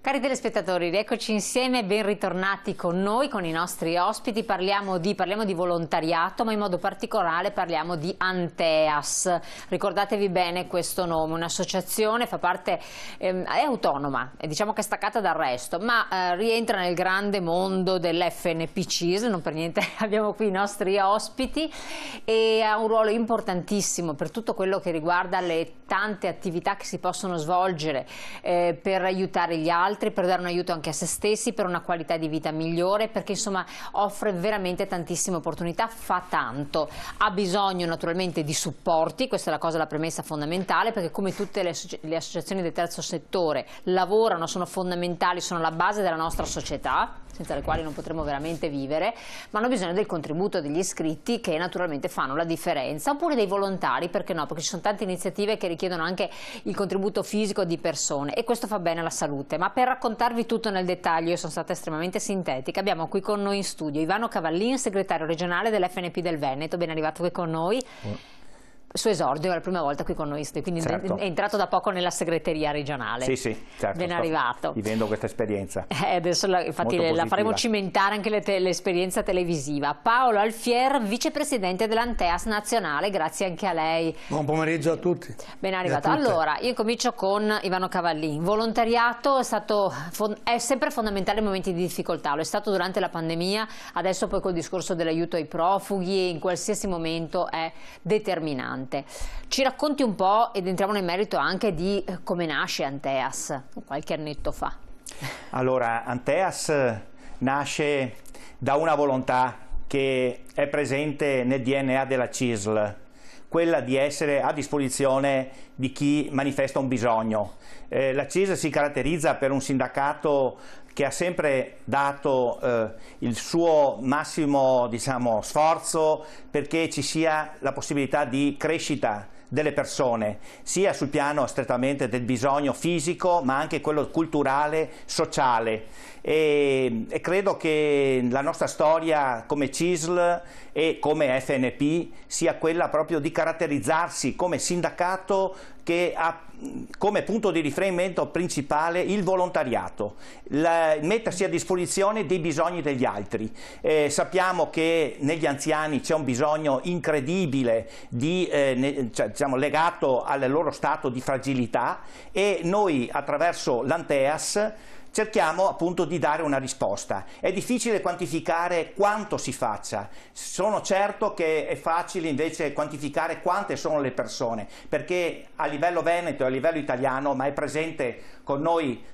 Cari telespettatori, rieccoci insieme, ben ritornati con noi, con i nostri ospiti. Parliamo di volontariato, ma in modo particolare parliamo di Anteas. Ricordatevi bene questo nome, un'associazione, fa parte, è autonoma, diciamo che è staccata dal resto, ma rientra nel grande mondo dell'FNP-CIS, non per niente abbiamo qui i nostri ospiti, e ha un ruolo importantissimo per tutto quello che riguarda le tante attività che si possono svolgere per aiutare gli altri, per dare un aiuto anche a se stessi, per una qualità di vita migliore, perché insomma offre veramente tantissime opportunità, fa tanto, ha bisogno naturalmente di supporti, questa è la premessa fondamentale, perché come tutte le associazioni del terzo settore lavorano, sono fondamentali, sono la base della nostra società, senza le quali non potremo veramente vivere, ma hanno bisogno del contributo degli iscritti, che naturalmente fanno la differenza, oppure dei volontari, perché no? Perché ci sono tante iniziative che richiedono anche il contributo fisico di persone, e questo fa bene alla salute. Ma per raccontarvi tutto nel dettaglio, io sono stata estremamente sintetica, abbiamo qui con noi in studio Ivano Cavallin, segretario regionale dell'FNP del Veneto. Ben arrivato qui con noi. Il suo esordio è la prima volta qui con noi, quindi certo, è entrato da poco nella segreteria regionale. Sì, sì, certo. Ben arrivato. Vivendo questa esperienza. Adesso infatti la faremo cimentare anche l'esperienza televisiva. Paolo Alfier, vicepresidente dell'Anteas nazionale, grazie anche a lei. Buon pomeriggio a tutti. Ben arrivato. Allora, io comincio con Ivano Cavallin. Volontariato è sempre fondamentale in momenti di difficoltà, lo è stato durante la pandemia, adesso poi col discorso dell'aiuto ai profughi, e in qualsiasi momento è determinante. Ci racconti un po', ed entriamo nel merito anche di come nasce Anteas, qualche annetto fa. Allora, Anteas nasce da una volontà che è presente nel DNA della CISL, quella di essere a disposizione di chi manifesta un bisogno. La CISL si caratterizza per un sindacato che ha sempre dato il suo massimo, diciamo, sforzo perché ci sia la possibilità di crescita delle persone, sia sul piano strettamente del bisogno fisico, ma anche quello culturale, sociale. E credo che la nostra storia come CISL e come FNP sia quella proprio di caratterizzarsi come sindacato che ha come punto di riferimento principale il volontariato, mettersi a disposizione dei bisogni degli altri. Sappiamo che negli anziani c'è un bisogno incredibile diciamo, legato al loro stato di fragilità, e noi attraverso l'Anteas cerchiamo appunto di dare una risposta. È difficile quantificare quanto si faccia, sono certo che è facile invece quantificare quante sono le persone, perché a livello veneto e a livello italiano, ma è presente con noi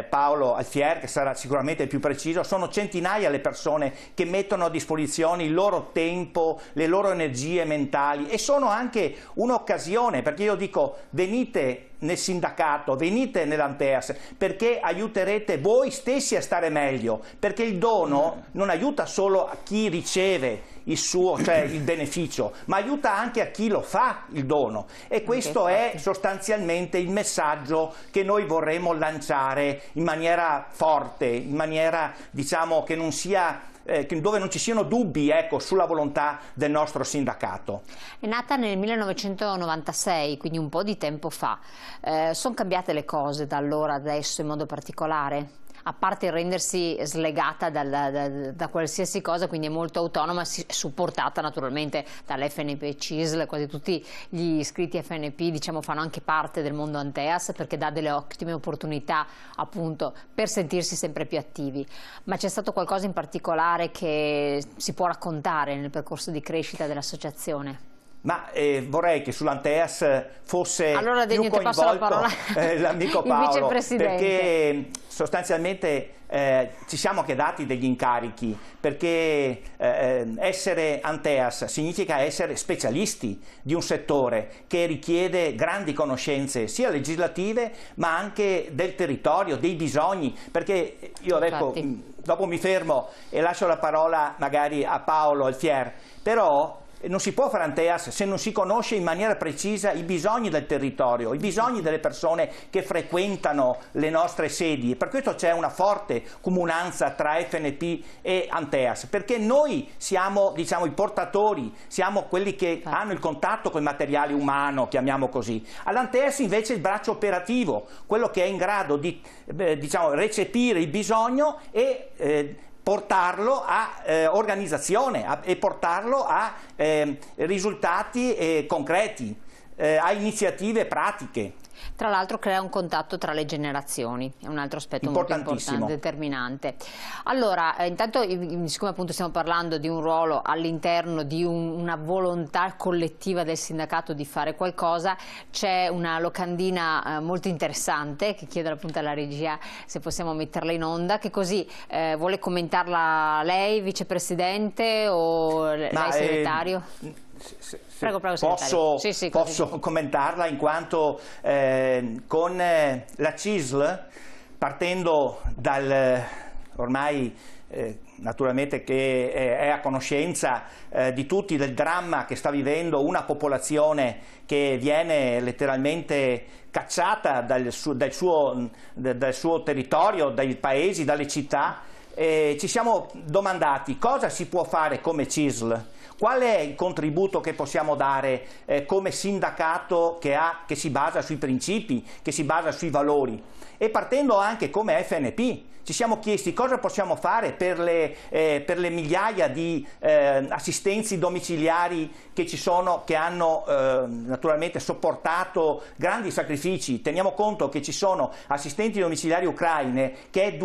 Paolo Alfier, che sarà sicuramente più preciso, sono centinaia le persone che mettono a disposizione il loro tempo, le loro energie mentali, e sono anche un'occasione, perché io dico venite nel sindacato, venite nell'Anteas, perché aiuterete voi stessi a stare meglio, perché il dono non aiuta solo a chi riceve il suo, cioè il beneficio, ma aiuta anche a chi lo fa il dono, e questo è sostanzialmente il messaggio che noi vorremmo lanciare in maniera forte, in maniera, diciamo, che non sia dove non ci siano dubbi, ecco, sulla volontà del nostro sindacato. È nata nel 1996, quindi un po' di tempo fa. Sono cambiate le cose da allora ad adesso in modo particolare? A parte il rendersi slegata da qualsiasi cosa, quindi è molto autonoma, supportata naturalmente dall'FNP CISL, quasi tutti gli iscritti FNP, diciamo, fanno anche parte del mondo Anteas, perché dà delle ottime opportunità appunto per sentirsi sempre più attivi. Ma c'è stato qualcosa in particolare che si può raccontare nel percorso di crescita dell'associazione? Ma vorrei che sull'Anteas fosse allora, più coinvolto l'amico Paolo, perché sostanzialmente ci siamo anche dati degli incarichi, perché essere Anteas significa essere specialisti di un settore che richiede grandi conoscenze sia legislative ma anche del territorio, dei bisogni, perché io dopo mi fermo e lascio la parola magari a Paolo Alfier, però non si può fare Anteas se non si conosce in maniera precisa i bisogni del territorio, i bisogni delle persone che frequentano le nostre sedi. Per questo c'è una forte comunanza tra FNP e Anteas, perché noi siamo, diciamo, i portatori, siamo quelli che hanno il contatto con il materiale umano, chiamiamo così. All'Anteas invece il braccio operativo, quello che è in grado di diciamo, recepire il bisogno e portarlo a organizzazione e portarlo a risultati concreti, a iniziative pratiche. Tra l'altro crea un contatto tra le generazioni, è un altro aspetto molto importante, determinante. Allora, intanto, siccome appunto stiamo parlando di un ruolo all'interno di una volontà collettiva del sindacato di fare qualcosa, c'è una locandina molto interessante che chiedo appunto alla regia se possiamo metterla in onda, che così vuole commentarla lei, vicepresidente, o lei segretario? Prego, posso commentarla in quanto con la CISL, partendo dal ormai naturalmente che è a conoscenza di tutti del dramma che sta vivendo una popolazione che viene letteralmente cacciata dal suo territorio, dai paesi, dalle città, ci siamo domandati cosa si può fare come CISL. Qual è il contributo che possiamo dare come sindacato che si basa sui principi, che si basa sui valori? E partendo anche come FNP, ci siamo chiesti cosa possiamo fare per le migliaia di assistenzi domiciliari che ci sono, che hanno naturalmente sopportato grandi sacrifici. Teniamo conto che ci sono assistenti domiciliari ucraine che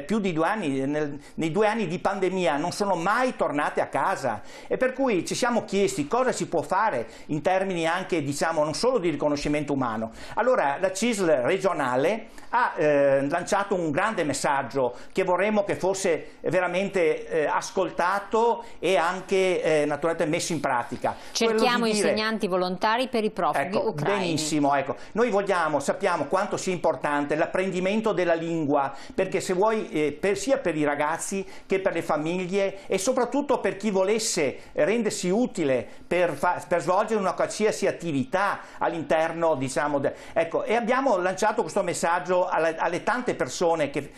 più di 2 anni, nei 2 anni di pandemia non sono mai tornate a casa, e per cui ci siamo chiesti cosa si può fare in termini anche, diciamo, non solo di riconoscimento umano. Allora la CISL regionale ha lanciato un grande messaggio che vorremmo che fosse veramente ascoltato e anche naturalmente messo in pratica. Cerchiamo insegnanti volontari per i profughi ucraini. Benissimo, ecco. Noi sappiamo quanto sia importante l'apprendimento della lingua, perché se vuoi sia per i ragazzi che per le famiglie, e soprattutto per chi volesse rendersi utile per svolgere una qualsiasi attività all'interno, diciamo, ecco, e abbiamo lanciato questo messaggio alle tante persone che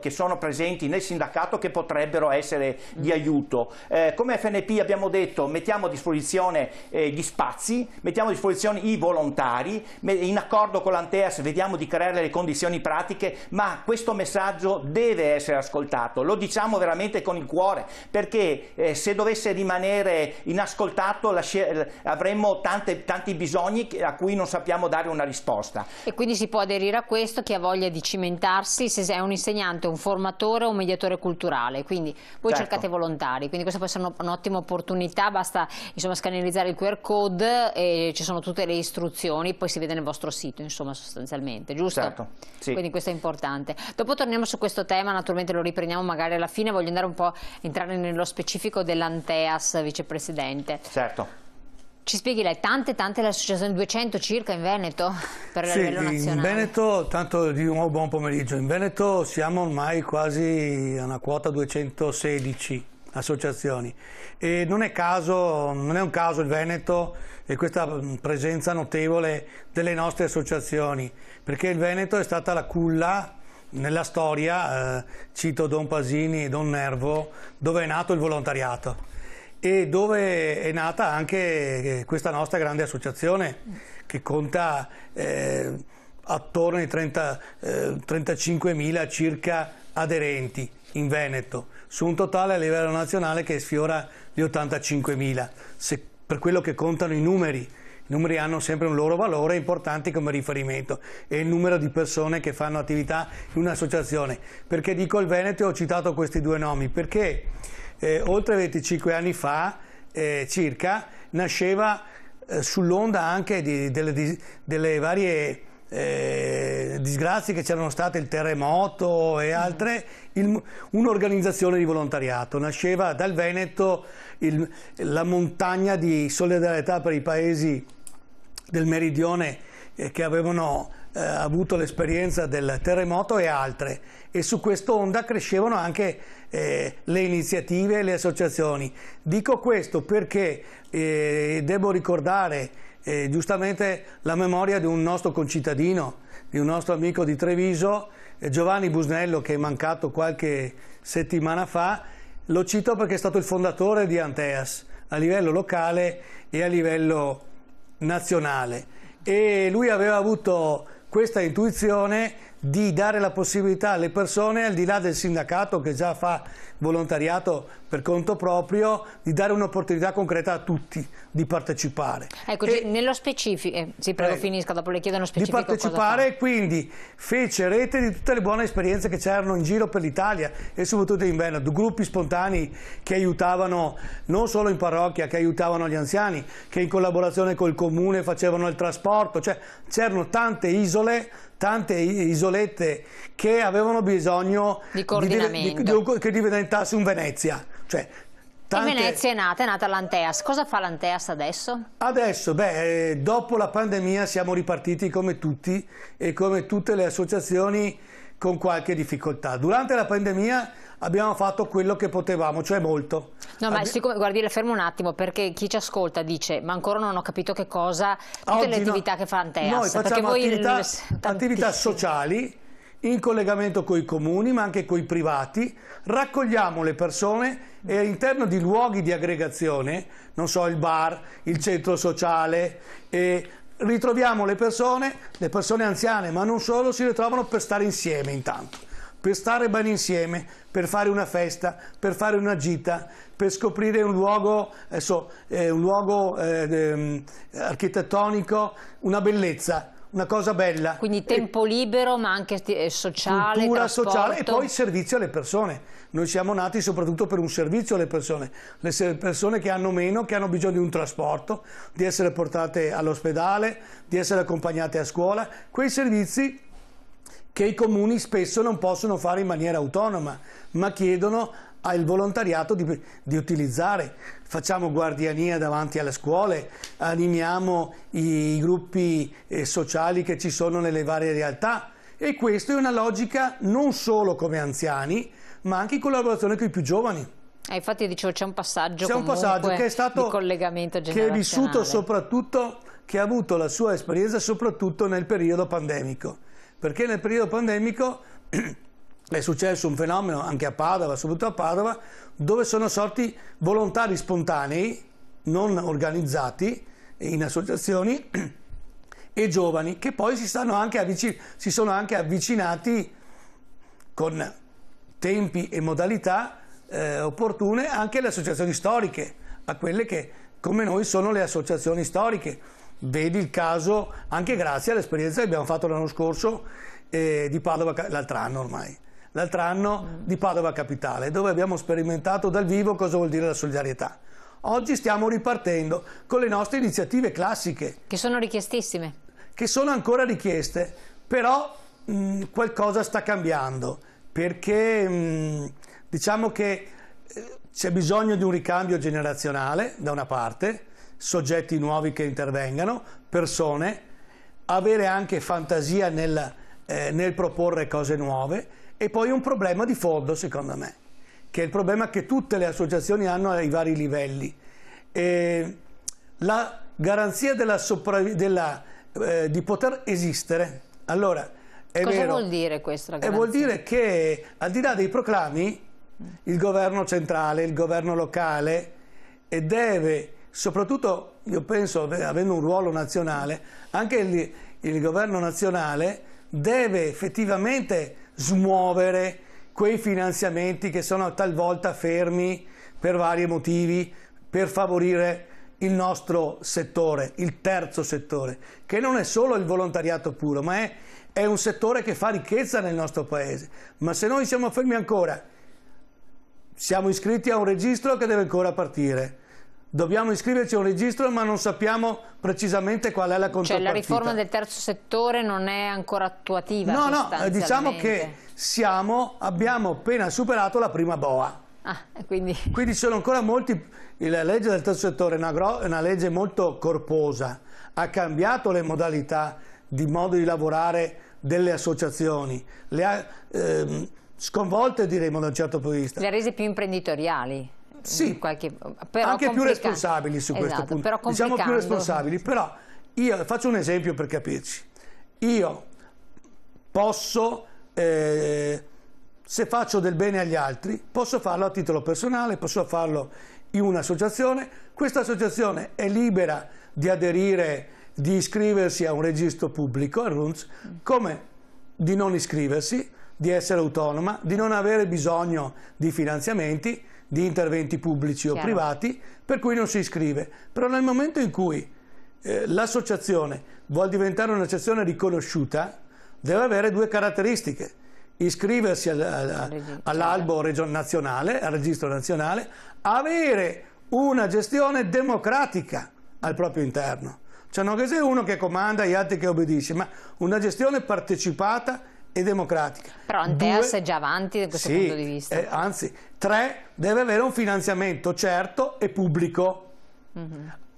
sono presenti nel sindacato, che potrebbero essere di aiuto. Come FNP abbiamo detto: mettiamo a disposizione gli spazi, mettiamo a disposizione i volontari, in accordo con l'Anteas vediamo di creare le condizioni pratiche, ma questo messaggio deve essere ascoltato, lo diciamo veramente con il cuore, perché se dovesse rimanere inascoltato avremmo tanti bisogni a cui non sappiamo dare una risposta. E quindi si può aderire a questo chi ha voglia di cimentarsi, se è un insegnante, un formatore o un mediatore culturale, quindi voi cercate volontari, quindi questa può essere un'ottima opportunità, basta insomma scannerizzare il QR code e ci sono tutte le istruzioni, poi si vede nel vostro sito, insomma, sostanzialmente, giusto? Certo, sì. Quindi questo è importante. Dopo torniamo su questo tema, naturalmente lo riprendiamo magari alla fine, voglio andare un po' entrare nello specifico dell'Anteas, vicepresidente. Certo. Ci spieghi lei, tante le associazioni, 200 circa in Veneto per il livello nazionale? In Veneto, tanto di un buon pomeriggio, in Veneto siamo ormai quasi a una quota 216 associazioni, e non è un caso il Veneto e questa presenza notevole delle nostre associazioni, perché il Veneto è stata la culla nella storia, cito Don Pasini e Don Nervo, dove è nato il volontariato e dove è nata anche questa nostra grande associazione che conta attorno ai 35.000 circa aderenti in Veneto, su un totale a livello nazionale che sfiora gli 85.000. Per quello che contano i numeri hanno sempre un loro valore importante come riferimento, e il numero di persone che fanno attività in un'associazione. Perché dico il Veneto e ho citato questi due nomi? Perché oltre 25 anni fa circa nasceva sull'onda anche delle varie disgrazie che c'erano state, il terremoto e altre, un'organizzazione di volontariato. Nasceva dal Veneto la montagna di solidarietà per i paesi del meridione che avevano avuto l'esperienza del terremoto e altre, e su quest'onda crescevano anche le iniziative e le associazioni. Dico questo perché devo ricordare giustamente la memoria di un nostro concittadino, di un nostro amico di Treviso, Giovanni Busnello, che è mancato qualche settimana fa. Lo cito perché è stato il fondatore di Anteas a livello locale e a livello nazionale, e lui aveva avuto questa intuizione di dare la possibilità alle persone, al di là del sindacato che già fa volontariato per conto proprio, di dare un'opportunità concreta a tutti di partecipare. Ecco, nello specifico, sì, prego, finisca, dopo le chiedo nello specifico di partecipare, e quindi fece rete di tutte le buone esperienze che c'erano in giro per l'Italia e soprattutto in Veneto, gruppi spontanei che aiutavano non solo in parrocchia, che aiutavano gli anziani, che in collaborazione col comune facevano il trasporto, cioè c'erano tante isole, tante isolette che avevano bisogno di coordinamento, che diventasse un Venezia. Cioè, e Venezia è nata l'Anteas. Cosa fa l'Anteas adesso? Adesso, dopo la pandemia siamo ripartiti come tutti e come tutte le associazioni con qualche difficoltà. Durante la pandemia abbiamo fatto quello che potevamo, cioè molto. No, ma siccome, guardi, le fermo un attimo, perché chi ci ascolta dice ma ancora non ho capito che cosa, tutte le attività che fa Anteas. Noi facciamo voi attività sociali in collegamento con i comuni, ma anche con i privati, raccogliamo le persone e all'interno di luoghi di aggregazione, non so, il bar, il centro sociale, e ritroviamo le persone anziane, ma non solo, si ritrovano per stare insieme intanto, per stare bene insieme, per fare una festa, per fare una gita, per scoprire un luogo, architettonico, una bellezza, una cosa bella. Quindi tempo libero, ma anche sociale, cultura trasporto. sociale, e poi servizio alle persone. Noi siamo nati soprattutto per un servizio alle persone, le persone che hanno meno, che hanno bisogno di un trasporto, di essere portate all'ospedale, di essere accompagnate a scuola, quei servizi che i comuni spesso non possono fare in maniera autonoma, ma chiedono al volontariato di utilizzare. Facciamo guardiania davanti alle scuole, animiamo i gruppi sociali che ci sono nelle varie realtà, e questa è una logica non solo come anziani, ma anche in collaborazione con i più giovani. Infatti dicevo, c'è un passaggio che è stato di collegamento generazionale, che è vissuto soprattutto, che ha avuto la sua esperienza soprattutto nel periodo pandemico, perché nel periodo pandemico è successo un fenomeno anche a Padova, soprattutto a Padova, dove sono sorti volontari spontanei, non organizzati in associazioni, e giovani che poi si sono anche avvicinati con tempi e modalità opportune anche alle associazioni storiche, a quelle che come noi sono le associazioni storiche. Vedi il caso, anche grazie all'esperienza che abbiamo fatto l'anno scorso di Padova, l'altro anno di Padova Capitale, dove abbiamo sperimentato dal vivo cosa vuol dire la solidarietà. Oggi stiamo ripartendo con le nostre iniziative classiche. Che sono richiestissime. Che sono ancora richieste, però qualcosa sta cambiando, perché diciamo che c'è bisogno di un ricambio generazionale, da una parte, soggetti nuovi che intervengano, persone, avere anche fantasia nel proporre cose nuove, e poi un problema di fondo, secondo me, che è il problema che tutte le associazioni hanno ai vari livelli. La garanzia di poter esistere. Allora, è cosa vero, vuol dire questo? Vuol dire che al di là dei proclami, il governo centrale, il governo locale deve, soprattutto io penso, avendo un ruolo nazionale, anche il governo nazionale deve effettivamente smuovere quei finanziamenti che sono talvolta fermi per vari motivi, per favorire il nostro settore, il terzo settore, che non è solo il volontariato puro, ma è un settore che fa ricchezza nel nostro paese. Ma se noi siamo fermi ancora, siamo iscritti a un registro che deve ancora partire, dobbiamo iscriverci a un registro ma non sappiamo precisamente qual è la contropartita. Cioè la riforma del terzo settore non è ancora attuativa? No, diciamo che abbiamo appena superato la prima boa. Quindi sono ancora molti. La legge del terzo settore è una legge molto corposa, ha cambiato le modalità di modo di lavorare delle associazioni, le ha sconvolte, diremo, da un certo punto di vista. Le ha rese più imprenditoriali. Sì, però anche più responsabili su questo punto. Però diciamo più responsabili, però io faccio un esempio per capirci. Io posso, se faccio del bene agli altri, posso farlo a titolo personale, posso farlo in un'associazione. Questa associazione è libera di aderire, di iscriversi a un registro pubblico, al RUNTS, come di non iscriversi, di essere autonoma, di non avere bisogno di finanziamenti, di interventi pubblici o privati, per cui non si iscrive. Però nel momento in cui l'associazione vuole diventare un'associazione riconosciuta, deve avere due caratteristiche: iscriversi all'albo nazionale, al registro nazionale, avere una gestione democratica al proprio interno. Cioè non che sia uno che comanda e gli altri che obbedisce, ma una gestione partecipata e democratica. Però Anteas è già avanti da questo punto di vista. Anzi, 3, deve avere un finanziamento certo e pubblico.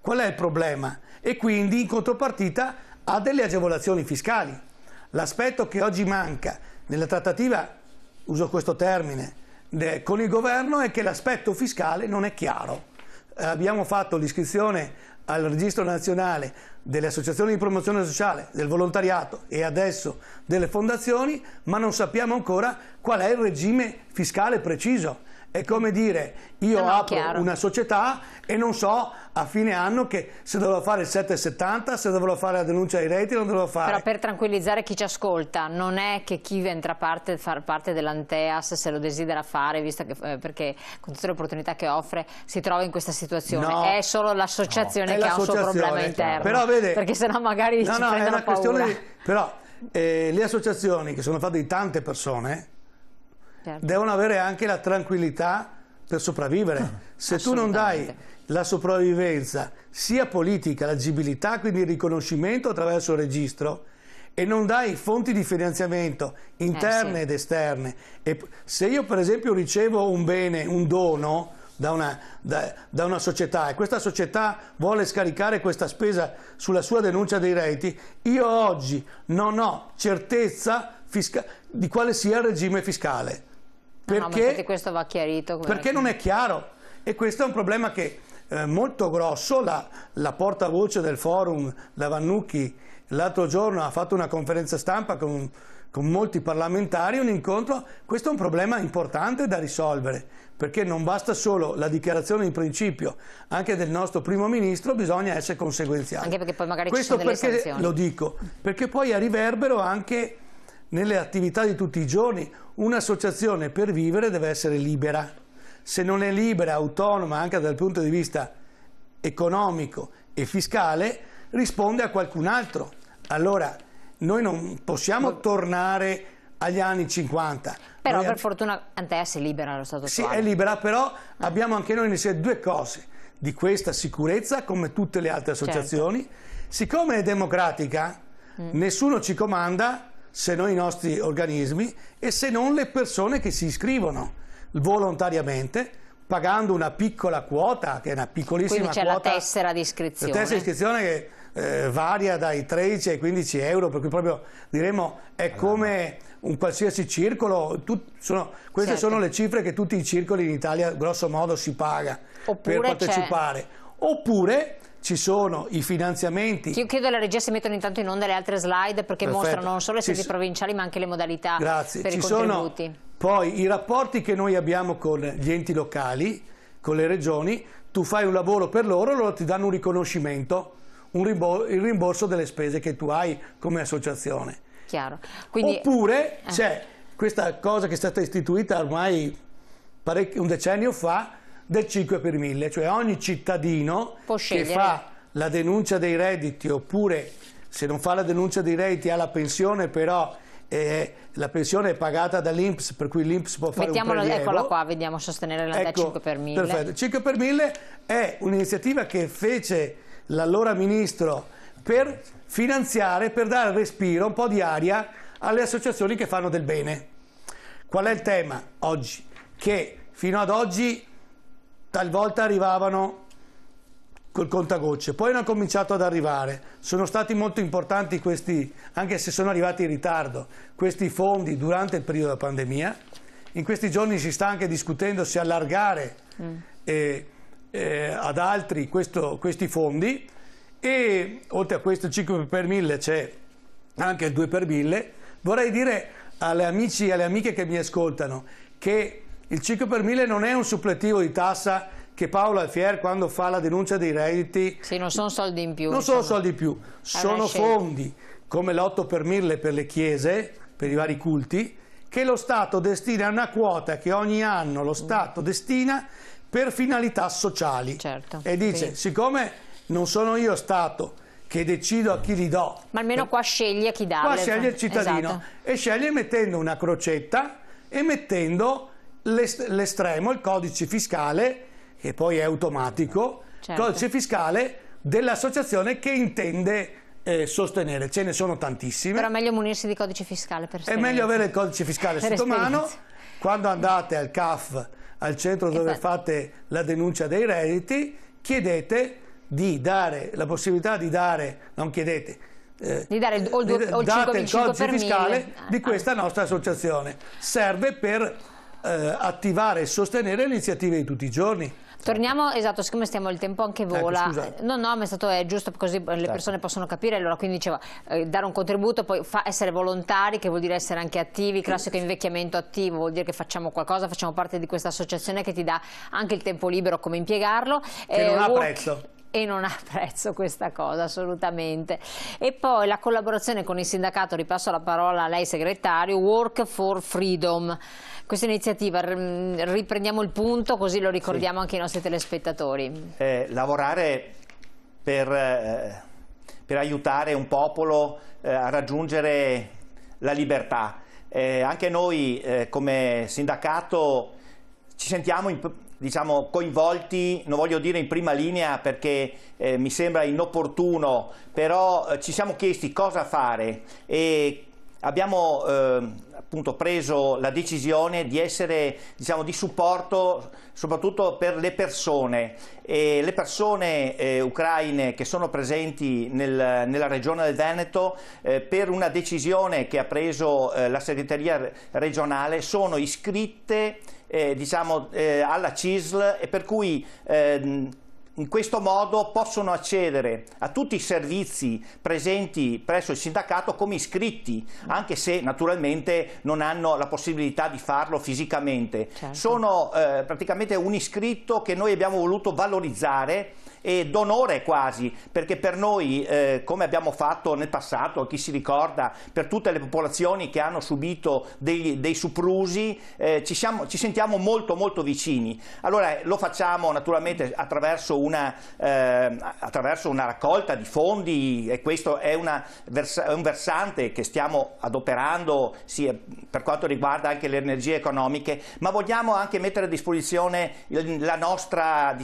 Qual è il problema? E quindi in contropartita ha delle agevolazioni fiscali. L'aspetto che oggi manca nella trattativa, uso questo termine, con il governo, è che l'aspetto fiscale non è chiaro. Abbiamo fatto l'iscrizione al registro nazionale delle associazioni di promozione sociale, del volontariato e adesso delle fondazioni, ma non sappiamo ancora qual è il regime fiscale preciso. È come dire, io apro una società e non so a fine anno che se dovrò fare il 7,70, se dovrò fare la denuncia ai redditi, non dovrò fare. Però per tranquillizzare chi ci ascolta, non è che chi entra a far parte dell'Anteas, se lo desidera fare, visto che, perché con tutte le opportunità che offre, si trova in questa situazione. No, è solo l'associazione che ha un suo problema interno. Però vede, perché sennò magari ci prendono paura. Però le associazioni, che sono fatte di tante persone, devono avere anche la tranquillità per sopravvivere. Se tu non dai la sopravvivenza sia politica, l'agibilità, quindi il riconoscimento attraverso il registro, e non dai fonti di finanziamento interne ed esterne, e se io per esempio ricevo un bene, un dono da una società, e questa società vuole scaricare questa spesa sulla sua denuncia dei redditi, io oggi non ho certezza di quale sia il regime fiscale. Perché questo va chiarito. Perché non è chiaro, e questo è un problema che molto grosso. La portavoce del forum, la Vannucchi, l'altro giorno ha fatto una conferenza stampa con molti parlamentari, un incontro. Questo è un problema importante da risolvere, perché non basta solo la dichiarazione di principio, anche del nostro primo ministro bisogna essere conseguenziali. Anche perché poi magari ci sono delle sanzioni. Lo dico perché poi a riverbero anche nelle attività di tutti i giorni. Un'associazione per vivere deve essere libera. Se non è libera, autonoma anche dal punto di vista economico e fiscale, risponde a qualcun altro. Allora noi non possiamo tornare agli anni 50. Però per fortuna Anteas è libera allo stato attuale. Sì, è libera, però abbiamo anche noi insieme due cose: di questa sicurezza, come tutte le altre associazioni. Siccome è democratica, nessuno ci comanda se non i nostri organismi e se non le persone che si iscrivono volontariamente, pagando una piccola quota, che è una piccolissima quota. Quindi c'è la tessera di iscrizione. La tessera di iscrizione che varia dai 13 ai 15 euro, per cui proprio diremo è come un qualsiasi circolo. Queste sono le cifre che tutti i circoli in Italia grosso modo si paga per partecipare. Oppure ci sono i finanziamenti. Io chiedo alla regia se mettono intanto in onda le altre slide, perché mostrano non solo le sedi provinciali ma anche le modalità per i contributi. Sono poi i rapporti che noi abbiamo con gli enti locali, con le regioni. Tu fai un lavoro per loro ti danno un riconoscimento, il rimborso delle spese che tu hai come associazione. Chiaro. Quindi, oppure c'è questa cosa che è stata istituita ormai un decennio fa, del 5 per 1000, cioè ogni cittadino che fa la denuncia dei redditi, oppure se non fa la denuncia dei redditi ha la pensione, però la pensione è pagata dall'INPS, per cui l'INPS può fare un prelievo. Eccola qua, vediamo sostenere la 5 per 1000. Perfetto, il 5 per 1000 è un'iniziativa che fece l'allora ministro per finanziare, per dare respiro, un po' di aria alle associazioni che fanno del bene. Qual è il tema oggi? Che fino ad oggi talvolta arrivavano col contagocce, poi hanno cominciato ad arrivare, sono stati molto importanti questi, anche se sono arrivati in ritardo, questi fondi durante il periodo della pandemia. In questi giorni si sta anche discutendo se allargare ad altri questi fondi, e oltre a questo 5 per 1000 c'è anche il 2 per 1000. Vorrei dire alle amici e alle amiche che mi ascoltano che il 5 per 1000 non è un suppletivo di tassa che Paolo Alfier, quando fa la denuncia dei redditi, sì, non sono soldi in più, non sono soldi in più, sono fondi come l'8 per 1000 per le chiese, per i vari culti, che lo Stato destina, una quota che ogni anno lo Stato destina per finalità sociali. Certo, e dice, sì, siccome non sono io Stato che decido a chi li do, ma almeno qua sceglie a chi darle. qua sceglie il cittadino, esatto, e sceglie mettendo una crocetta e mettendo l'estremo, il codice fiscale, che poi è automatico, certo, codice fiscale dell'associazione che intende sostenere. Ce ne sono tantissime. però è meglio munirsi di codice fiscale per È meglio avere il codice fiscale sotto mano. Quando andate al CAF, al centro dove fate la denuncia dei redditi, chiedete di dare la possibilità di dare, non chiedete, di dare il 5 date il codice per fiscale 1000 di questa nostra associazione. Serve per attivare e sostenere le iniziative di tutti i giorni. Torniamo, esatto, siccome stiamo, il tempo anche vola. No, ma è stato giusto, così le persone possono capire. Allora, quindi diceva, dare un contributo, poi essere volontari, che vuol dire essere anche attivi, classico invecchiamento attivo, vuol dire che facciamo qualcosa, facciamo parte di questa associazione che ti dà anche il tempo libero, come impiegarlo. Che non ha prezzo. E non ha prezzo questa cosa, assolutamente. E poi la collaborazione con il sindacato, ripasso la parola a lei segretario, Work for Freedom. Questa iniziativa, riprendiamo il punto così lo ricordiamo anche ai nostri telespettatori. Lavorare per aiutare un popolo a raggiungere la libertà. Anche noi come sindacato ci sentiamo diciamo, coinvolti, non voglio dire in prima linea perché mi sembra inopportuno, però ci siamo chiesti cosa fare e abbiamo appunto preso la decisione di essere, diciamo, di supporto soprattutto per le persone, e le persone ucraine che sono presenti nella regione del Veneto, per una decisione che ha preso la segreteria regionale, sono iscritte diciamo, alla CISL, e per cui in questo modo possono accedere a tutti i servizi presenti presso il sindacato come iscritti, anche se naturalmente non hanno la possibilità di farlo fisicamente. Certo. Sono praticamente un iscritto che noi abbiamo voluto valorizzare, e d'onore quasi, perché per noi, come abbiamo fatto nel passato, chi si ricorda, per tutte le popolazioni che hanno subito dei soprusi, ci sentiamo molto molto vicini. Allora lo facciamo naturalmente attraverso una raccolta di fondi, e questo è un versante che stiamo adoperando sia per quanto riguarda anche le energie economiche, ma vogliamo anche mettere a disposizione la nostra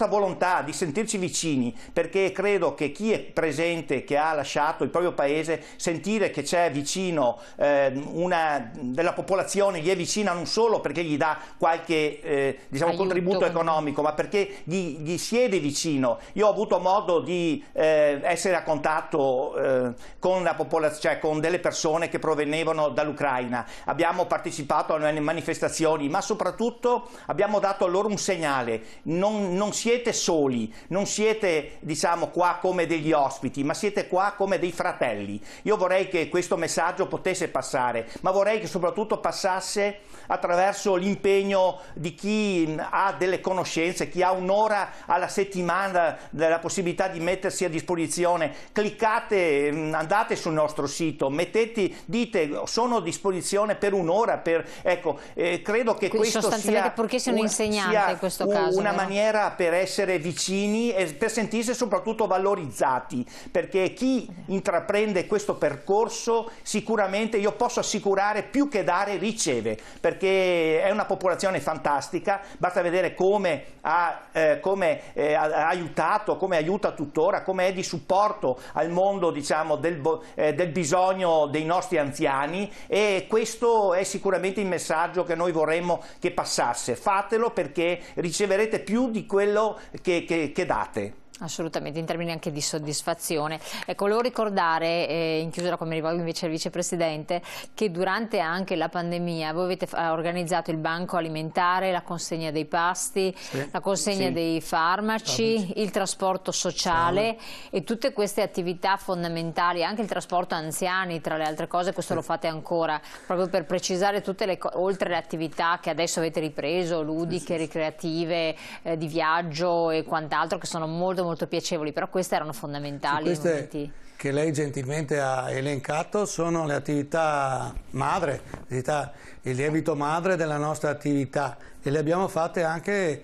volontà di sentirci vicini, perché credo che chi è presente, che ha lasciato il proprio paese, sentire che c'è vicino una della popolazione, gli è vicina non solo perché gli dà qualche contributo economico, ma perché gli siede vicino. Io ho avuto modo di essere a contatto con la popolazione, cioè con delle persone che provenivano dall'Ucraina, abbiamo partecipato a manifestazioni, ma soprattutto abbiamo dato loro un segnale: non siete soli, non siete, diciamo, qua come degli ospiti, ma siete qua come dei fratelli. Io vorrei che questo messaggio potesse passare, ma vorrei che soprattutto passasse attraverso l'impegno di chi ha delle conoscenze, chi ha un'ora alla settimana della possibilità di mettersi a disposizione. Cliccate, andate sul nostro sito, dite sono a disposizione per un'ora, ecco, credo che questo sia perché sei un insegnante in questo caso, una maniera per essere vicini e per sentirsi soprattutto valorizzati, perché chi intraprende questo percorso sicuramente, io posso assicurare, più che dare riceve, perché è una popolazione fantastica. Basta vedere come ha aiutato, come aiuta tuttora, come è di supporto al mondo, diciamo, del bisogno dei nostri anziani, e questo è sicuramente il messaggio che noi vorremmo che passasse. Fatelo, perché riceverete più di quello che che date? Assolutamente, in termini anche di soddisfazione. Ecco, volevo ricordare, in chiusura, come rivolgo invece al Vicepresidente, che durante anche la pandemia voi avete organizzato il banco alimentare, la consegna dei pasti, la consegna dei farmaci, il trasporto sociale e tutte queste attività fondamentali, anche il trasporto anziani, tra le altre cose, questo lo fate ancora, proprio per precisare tutte le oltre le attività che adesso avete ripreso, ludiche, ricreative, di viaggio e quant'altro, che sono molto piacevoli, però queste erano fondamentali. Queste che lei gentilmente ha elencato sono le attività madre, il lievito madre della nostra attività, e le abbiamo fatte anche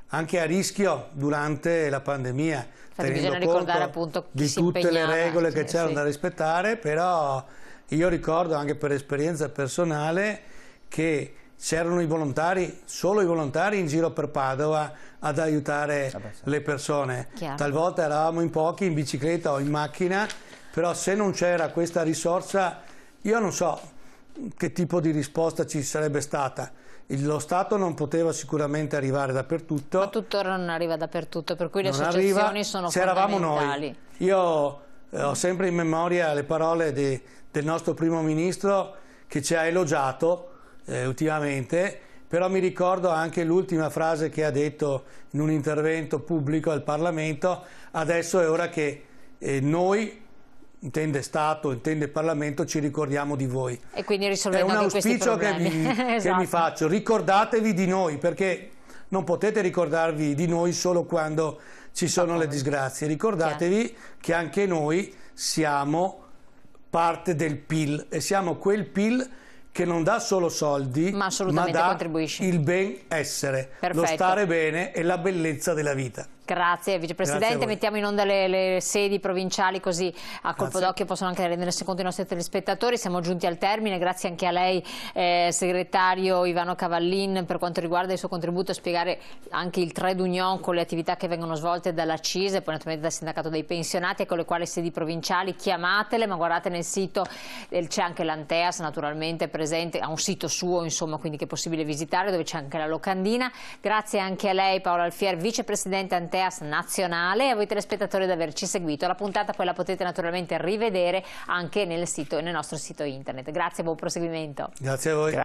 a rischio durante la pandemia, bisogna ricordare appunto chi di si tutte le impegnava, regole che c'erano da rispettare, però io ricordo anche per esperienza personale che c'erano i volontari, solo i volontari in giro per Padova ad aiutare le persone. Chiaro. Talvolta eravamo in pochi, in bicicletta o in macchina, però se non c'era questa risorsa, io non so che tipo di risposta ci sarebbe stata. Lo Stato non poteva sicuramente arrivare dappertutto. Ma tuttora non arriva dappertutto, per cui le associazioni sono fondamentali. Noi. Io ho sempre in memoria le parole del nostro primo ministro che ci ha elogiato ultimamente, però mi ricordo anche l'ultima frase che ha detto in un intervento pubblico al Parlamento: adesso è ora che noi, intende Stato, intende Parlamento, ci ricordiamo di voi. E quindi risolvendo anche questi problemi. È un auspicio che mi faccio: ricordatevi di noi, perché non potete ricordarvi di noi solo quando ci sono le disgrazie. Ricordatevi che anche noi siamo parte del PIL, e siamo quel PIL che non dà solo soldi, ma dà contribuisce. Il benessere, lo stare bene e la bellezza della vita. Grazie Vicepresidente, mettiamo in onda le sedi provinciali, così a colpo d'occhio possono anche rendersi conto i nostri telespettatori. Siamo giunti al termine, grazie anche a lei segretario Ivano Cavallin per quanto riguarda il suo contributo a spiegare anche il trade union con le attività che vengono svolte dalla CISE e poi naturalmente dal Sindacato dei Pensionati, e con le quali sedi provinciali, chiamatele, ma guardate nel sito, c'è anche l'Anteas naturalmente presente, ha un sito suo insomma, quindi che è possibile visitare, dove c'è anche la locandina. Grazie anche a lei Paolo Alfier, Vicepresidente Anteas nazionale, e a voi telespettatori di averci seguito. La puntata poi la potete naturalmente rivedere anche nel nostro sito internet. Grazie e buon proseguimento. Grazie a voi.